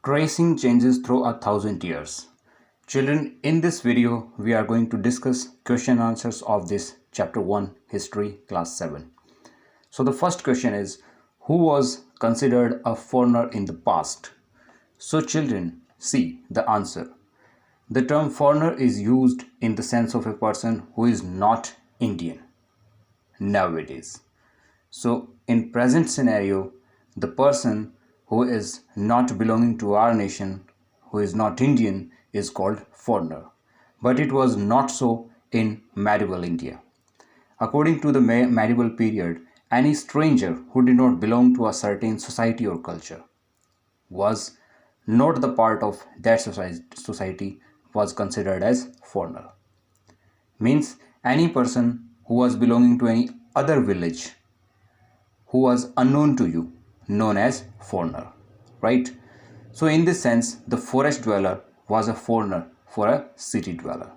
Tracing changes through 1,000 years. Children, in this video, we are going to discuss question answers of this chapter 1 history class 7. So the first question is, who was considered a foreigner in the past? So children, see the answer. The term foreigner is used in the sense of a person who is not Indian nowadays. So in present scenario, the person who is not belonging to our nation, who is not Indian, is called foreigner. But it was not so in medieval India. According to the medieval period, any stranger who did not belong to a certain society or culture was not the part of that society was considered as foreigner. Means any person who was belonging to any other village who was unknown to you, known as foreigner, right? So in this sense, the forest dweller was a foreigner for a city dweller.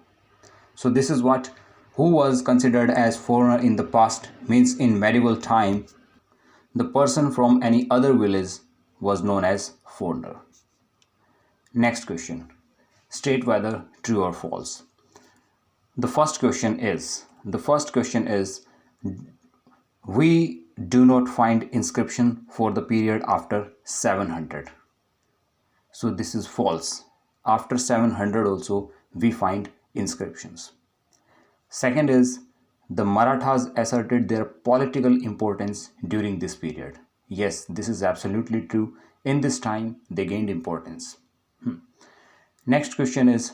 So this is what who was considered as foreigner in the past, means in medieval time, the person from any other village was known as foreigner. Next question, state whether true or false. The first question is, we do not find inscription for the period after 700. So this is false. After 700 also we find inscriptions. Second is, the Marathas asserted their political importance during this period. Yes, this is absolutely true. In this time they gained importance. Next question is,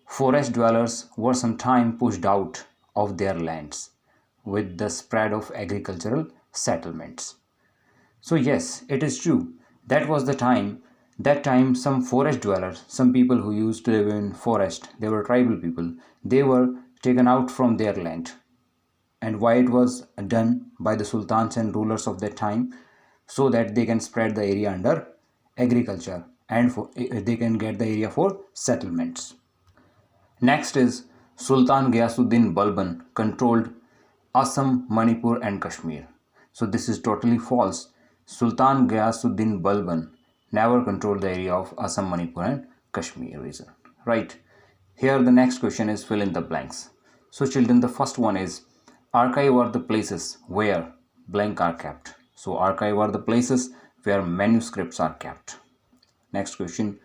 forest dwellers were sometime pushed out of their lands with the spread of agricultural settlements. So yes, it is true. That was the time. That time some forest dwellers, some people who used to live in forest, they were tribal people, they were taken out from their land. And why it was done by the sultans and rulers of that time? So that they can spread the area under agriculture and they can get the area for settlements. Next is, Sultan Ghiyasuddin Balban controlled Assam, Manipur and Kashmir. So this is totally false. Sultan Ghiyasuddin Balban never controlled the area of Assam, Manipur and Kashmir region. Right. Here the next question is fill in the blanks. So children, the first one is, archive are the places where blank are kept. So archive are the places where manuscripts are kept. Next question,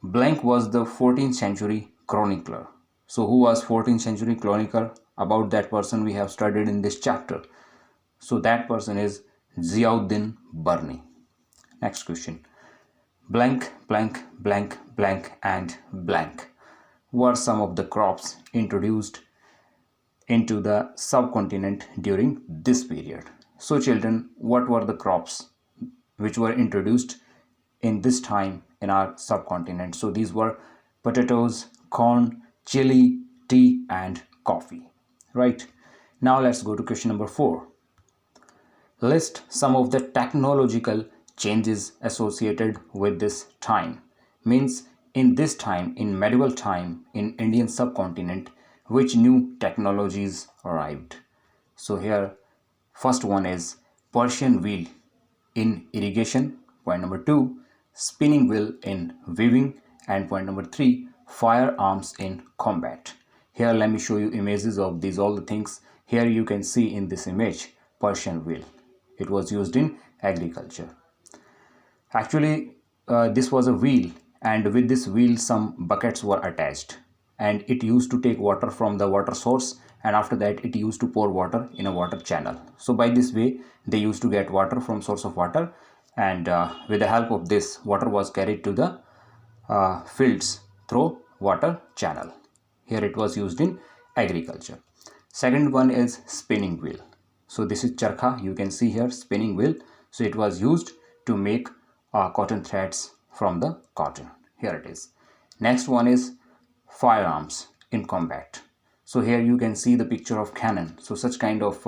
blank was the 14th century chronicler. So who was 14th century chronicler? About that person we have studied in this chapter. So that person is Ziauddin Barni. Next question, blank, blank, blank, blank and blank were some of the crops introduced into the subcontinent during this period. So children, what were the crops which were introduced in this time in our subcontinent? So these were potatoes, corn, chili, tea and coffee. Right. Now let's go to question number 4. List some of the technological changes associated with this time. Means in this time, in medieval time, in Indian subcontinent, which new technologies arrived? So here first one is Persian wheel in irrigation. Point number 2, spinning wheel in weaving. And point number 3, firearms in combat. Here let me show you images of these all the things. Here you can see in this image Persian wheel. It was used in agriculture. Actually this was a wheel, and with this wheel some buckets were attached, and it used to take water from the water source, and after that it used to pour water in a water channel. So by this way they used to get water from source of water, and with the help of this, water was carried to the fields through water channel. Here it was used in agriculture. Second one is spinning wheel. So this is charkha, you can see here spinning wheel. So it was used to make cotton threads from the cotton. Here it is. Next one is firearms in combat. So here you can see the picture of cannon. So such kind of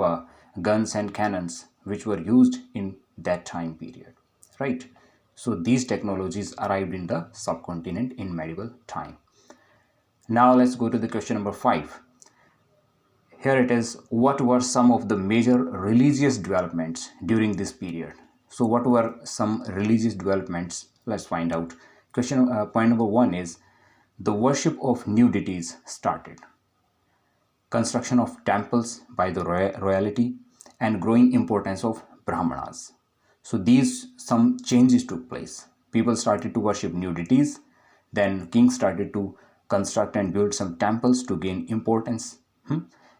guns and cannons which were used in that time period, right? So these technologies arrived in the subcontinent in medieval time. Now let's go to the question number 5. Here it is, what were some of the major religious developments during this period? So what were some religious developments? Let's find out. Point number 1 is the worship of new deities started. Construction of temples by the royalty and growing importance of Brahmanas. So these some changes took place. People started to worship new deities. Then kings started to construct and build some temples to gain importance.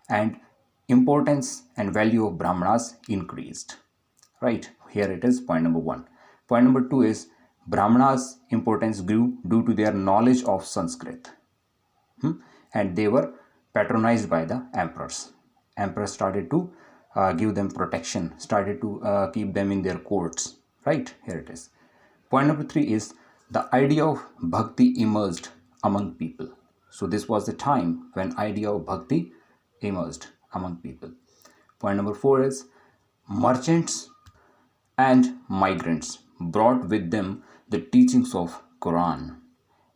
And importance and value of Brahmanas increased. Right, here it is point number 1. Point number 2 is Brahmanas' importance grew due to their knowledge of Sanskrit. And they were patronized by the emperors. Emperors started to give them protection, started to keep them in their courts. Right, here it is. Point number 3 is the idea of bhakti emerged among people. So this was the time when idea of bhakti emerged among people. Point number 4 is merchants and migrants brought with them the teachings of Quran,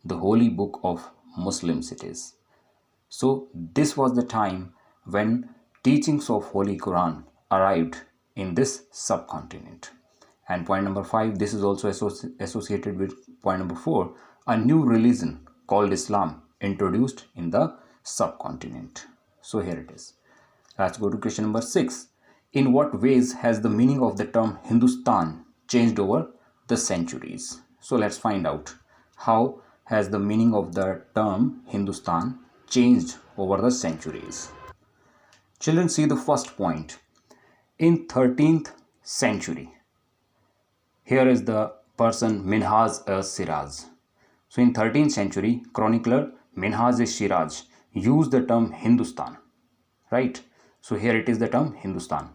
the holy book of Muslims it is. So this was the time when teachings of Holy Quran arrived in this subcontinent. And point number 5, this is also associated with point number 4, a new religion called Islam introduced in the subcontinent. So here it is. Let's go to question number 6. In what ways has the meaning of the term Hindustan changed over the centuries? So let's find out how has the meaning of the term Hindustan changed over the centuries. Children, see the first point. In 13th century, here is the person Minhaj-e-Shiraz. So in 13th century, chronicler Minhaj-e-Shiraz used the term Hindustan. Right? So here it is the term Hindustan.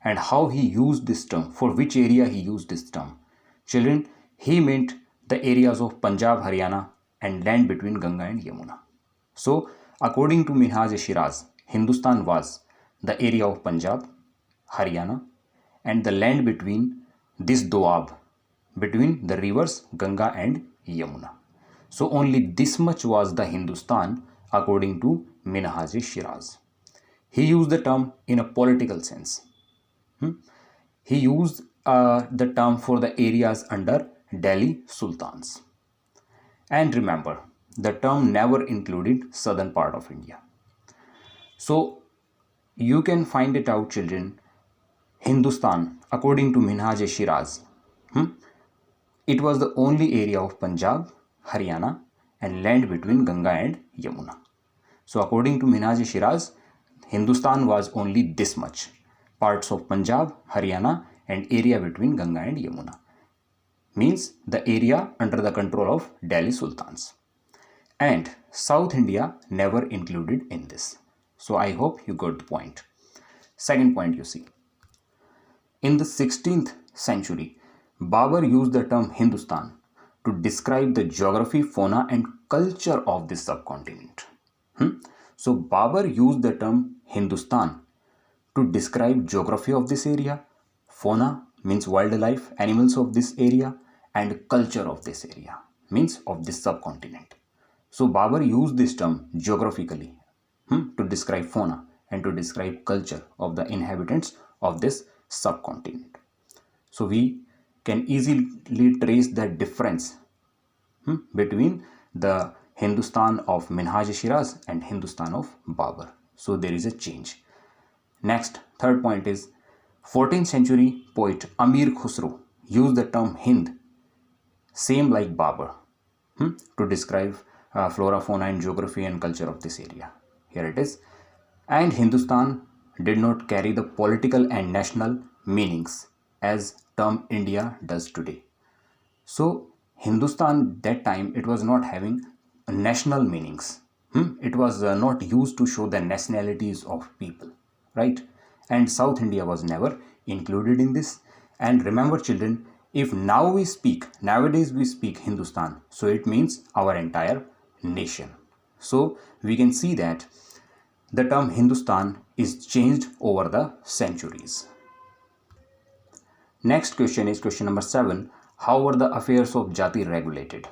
And how he used this term, for which area he used this term. Children, he meant the areas of Punjab, Haryana and land between Ganga and Yamuna. So according to Minhaj-e-Shiraz, Hindustan was the area of Punjab, Haryana and the land between this Doab, between the rivers Ganga and Yamuna. So only this much was the Hindustan according to Minhaj-e-Shiraz. He used the term in a political sense. He used the term for the areas under Delhi Sultans. And remember, the term never included southern part of India. So you can find it out, children. Hindustan, according to Minhaj-e-Shiraz, it was the only area of Punjab, Haryana and land between Ganga and Yamuna. So according to Minhaj-e-Shiraz, Hindustan was only this much. Parts of Punjab, Haryana and area between Ganga and Yamuna. Means the area under the control of Delhi Sultans. And South India never included in this. So I hope you got the point. Second point you see. In the 16th century, Babur used the term Hindustan to describe the geography, fauna and culture of this subcontinent. So Babur used the term Hindustan to describe geography of this area, fauna means wildlife, animals of this area and culture of this area means of this subcontinent. So Babur used this term geographically to describe fauna and to describe culture of the inhabitants of this subcontinent. So we can easily trace the difference between the Hindustan of Minhaj-e-Shiraz and Hindustan of Babur. So there is a change. Next, third point is 14th century poet Amir Khusro used the term Hind, same like Babur, to describe flora, fauna and geography and culture of this area. Here it is. And Hindustan did not carry the political and national meanings as term India does today. So Hindustan that time it was not having national meanings. It was not used to show the nationalities of people, right? And South India was never included in this. And remember children, if nowadays we speak Hindustan, so it means our entire nation. So we can see that the term Hindustan is changed over the centuries. Next question is question number 7. How were the affairs of Jati regulated?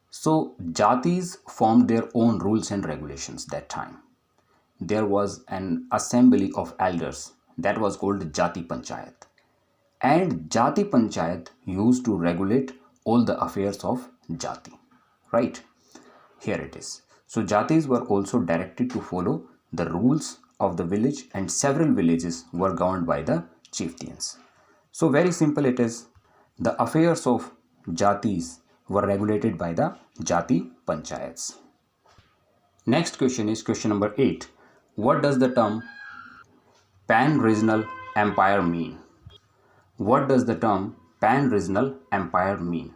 So Jatis formed their own rules and regulations that time. There was an assembly of elders that was called Jati Panchayat. and Jati Panchayat used to regulate all the affairs of Jati. Right? Here it is. So Jatis were also directed to follow the rules of the village, and several villages were governed by the chieftains. So very simple it is. The affairs of Jatis were regulated by the Jati Panchayats. Next question is question number 8. What does the term pan-regional empire mean? What does the term pan-regional empire mean?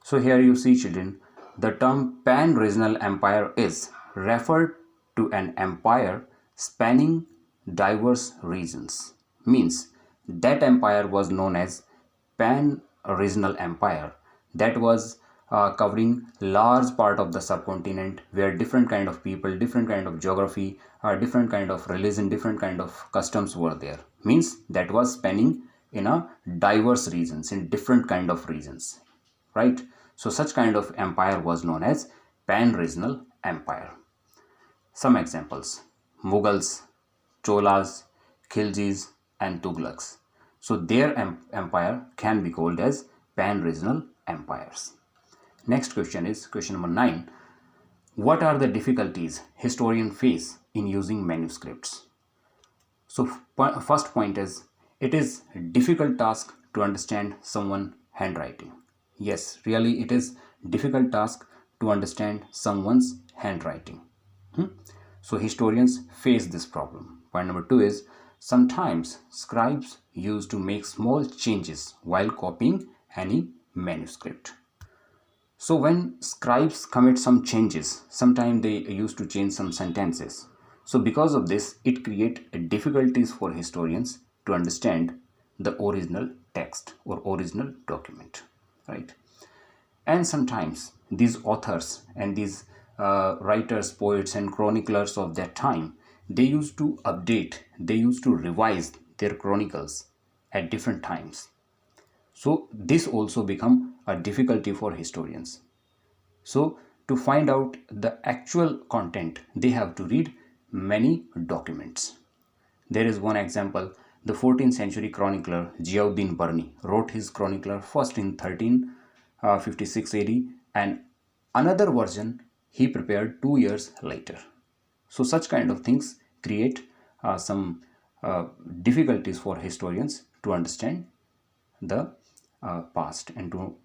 So here you see, children, the term pan-regional empire is referred to an empire spanning diverse regions. Means that empire was known as pan-regional empire, that was covering large part of the subcontinent, where different kind of people, different kind of geography, different kind of religion, different kind of customs were there. Means that was spanning in a diverse regions, in different kind of regions, right? So such kind of empire was known as pan-regional empire. Some examples: Mughals, Cholas, Khiljis and Tughlaqs. So their empire can be called as pan-regional empires. Next question is question number 9. What are the difficulties historians face in using manuscripts? So first point is, it is a difficult task to understand someone's handwriting. Yes, really it is difficult task to understand someone's handwriting. So historians face this problem. Point number 2 is, sometimes scribes used to make small changes while copying any manuscript. So when scribes commit some changes, sometimes they used to change some sentences. So because of this, it creates difficulties for historians to understand the original text or original document, right? And sometimes these authors and these writers, poets and chroniclers of that time, they used to update, they used to revise their chronicles at different times. So this also become a difficulty for historians. So to find out the actual content, they have to read many documents. There is one example. The 14th century chronicler Ziauddin Barni wrote his chronicler first in 1356 AD, and another version he prepared 2 years later. So such kind of things create some difficulties for historians to understand the past and to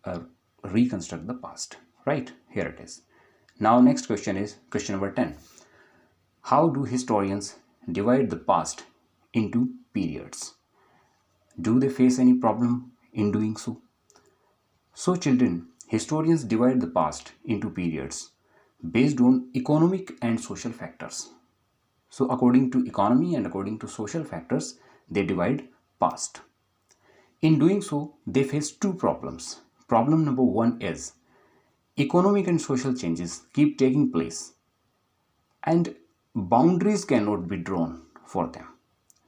reconstruct the past. Right, here it is. Now next question is question number 10. How do historians divide the past into periods? Do they face any problem in doing so? So children, historians divide the past into periods based on economic and social factors. So according to economy and according to social factors, they divide past. In doing so, they face two problems. Problem number 1 is, economic and social changes keep taking place and boundaries cannot be drawn for them,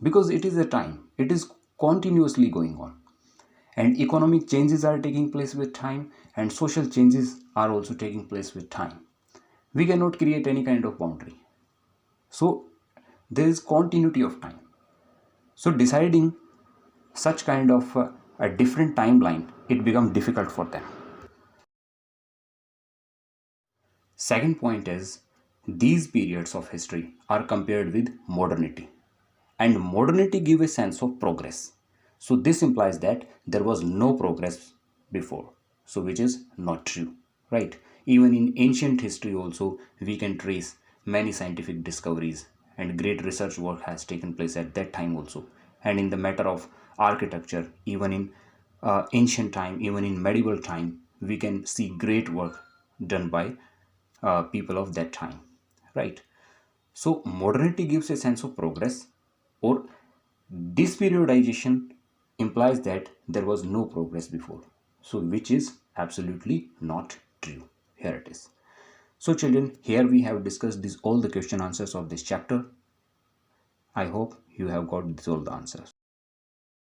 because it is a time, it is continuously going on, and economic changes are taking place with time and social changes are also taking place with time. We cannot create any kind of boundary, so there is continuity of time. So deciding such kind of a different timeline, it becomes difficult for them. Second point is, these periods of history are compared with modernity, and modernity gives a sense of progress. So this implies that there was no progress before, so which is not true, right? Even in ancient history also we can trace many scientific discoveries and great research work has taken place at that time also. And in the matter of architecture, even in ancient time, even in medieval time, we can see great work done by people of that time, right? So modernity gives a sense of progress, or this periodization implies that there was no progress before, so which is absolutely not true. Here it is. So children, here we have discussed all the question answers of this chapter. I hope you have got all the answers.